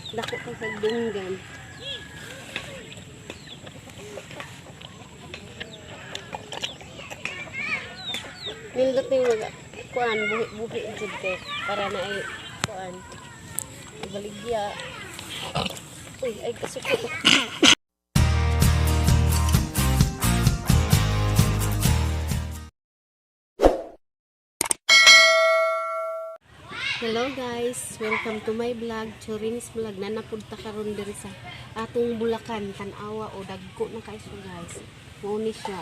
Dako ka sa dunggan. Nindot ni mga kuan buhi-buhi jud kay para na ay kuan ibaligya. Uy, ay kasuko. Hello guys, welcome to my vlog, Churings Vlog. Nanapunta karon diri sa atong Bulacan, Tan-awa o dagko na kayo guys. Mauni siya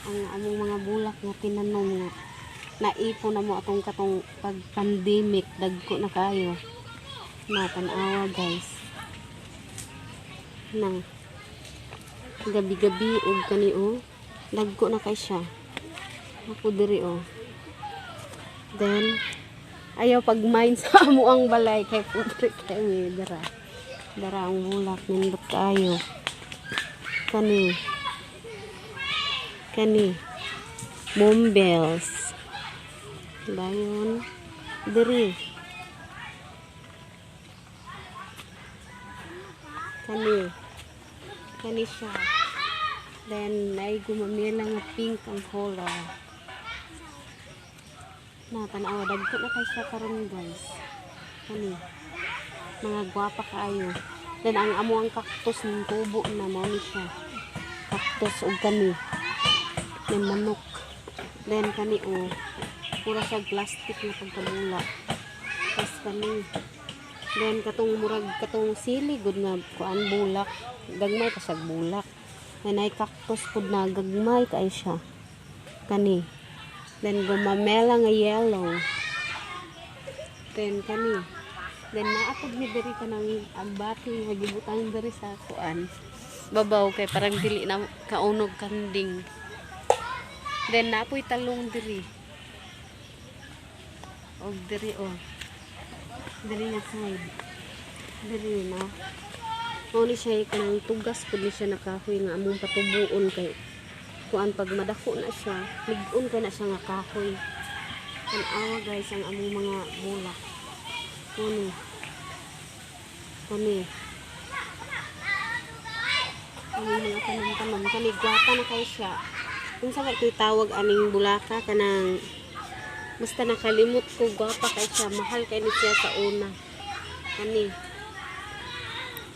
ang among mga bulak nga tinanom nga naipon na mo atong katong pag pandemic, dagko na kayo. Na Tan-awa guys. Na gabi-gabi og kani o dagko na kay siya. Ako diri o. Then ayaw pag-mine sa amo ang balay kay putre kay dara ang bulak nindot kayo kani bombels dayon diri kani siya, then ay gumamila nga pink ang color. Tan-awa dagko na kay siya karon guys. Kani mga gwapa kaayo. Then ang amo ang cactus ng tubo na mo ni siya. Cactus og kani. Then manok. Then kani o pura sa plastic na pagkabulak. Tas kani. Then katong murag katong sili gud nga kuan bulak. Gagmay pa sa bulak. Then ay cactus pud na gagmay kay siya. Kani. Then gumamela nga yellow. Then kani. Then naapod ni diri ka ng agbati nga gibutang diri sa kuan. Babaw kay parang dili na kaunog kanding. Then napoy talong diri. Og diri o. Diri nga side. Diri na. Mao ni siya kanang tugas pud ni siya nakahoy nga among patubuon kay kuan pag madako na siya, ligon kay na siya nga kahoy. Tan-awa guys ang among mga bulak. Kani. Among mga tanom-tanom kani gwapa na kay siya. Unsa ba kay tawag aning bulaka kanang basta nakalimot ko gwapa kay siya, mahal kay ni siya sa una. Kani.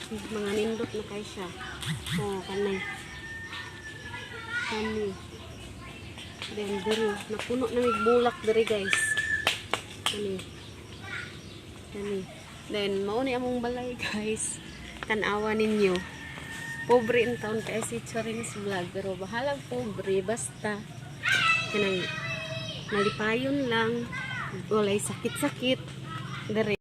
Mga nindot na kay siya. Oh, kani. Then diri napuno na mig bulak diri guys. Kani. Then mao ni among balay guys. Tan-awa ninyo. Pobre in town kay si Churings Vlog, pero bahalag pobre basta kanang malipayon lang, walay sakit-sakit diri.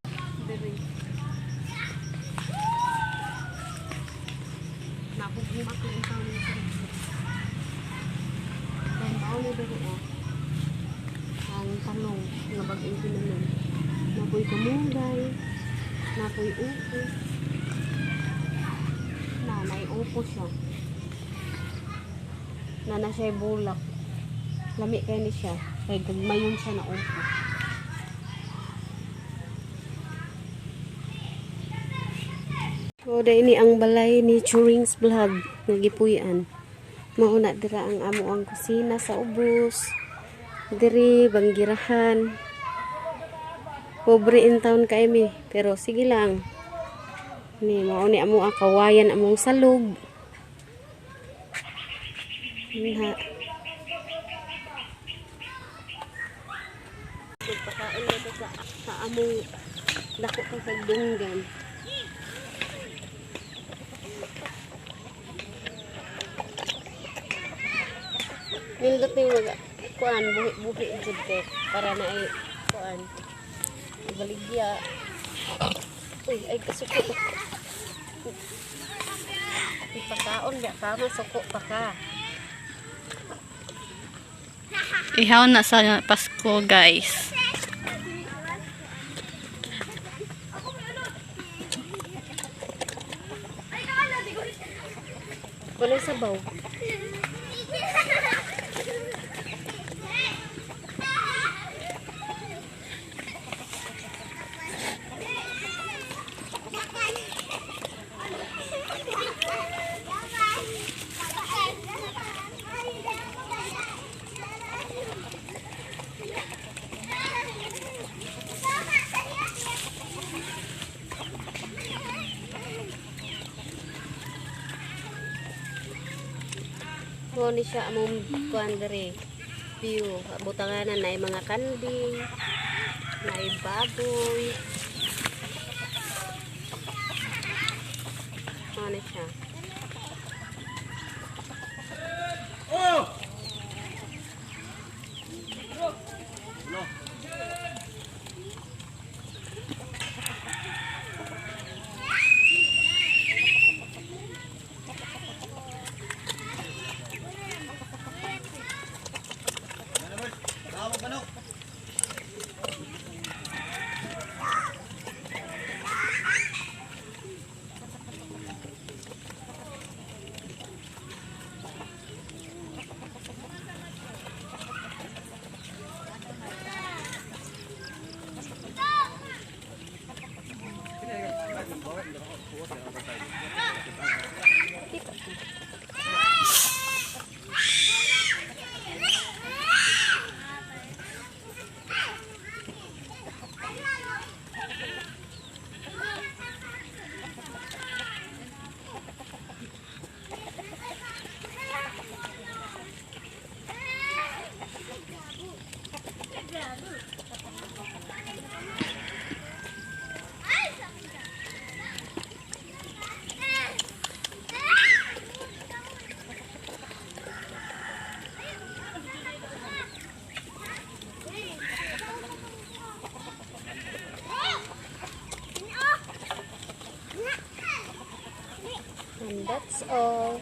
Napugimak in town ni ang talong nga bag-ing tinanom. Napoy kamunggay, napoy upo. Nanay upo siya. Nana siya bulak. Lami kay ni siya. Kay gagmayon siya na upo. So, ini ang balay ni Churings Vlog nga gipuy-an. Mauna dira ang amo ang kusina sa ubos. Diri banggirahan. Pobre in town kay mi, pero sige lang. Ni mao ni amo ang kawayan among salog. Nha. Magpakaon dito sa among dako ka sa dunggan. Nindot ni mga kuan buhi-buhi jud kay para na ay kuan ibaligya. Uy, ay kasuko. Ipakaon ya kama suko pa ka. Ihaw na sa Pasko guys. Walay sabaw. Mo ni siya among kuan dere. View. Butanganan na mga kanding. Na baboy. Mo ni siya. And that's all.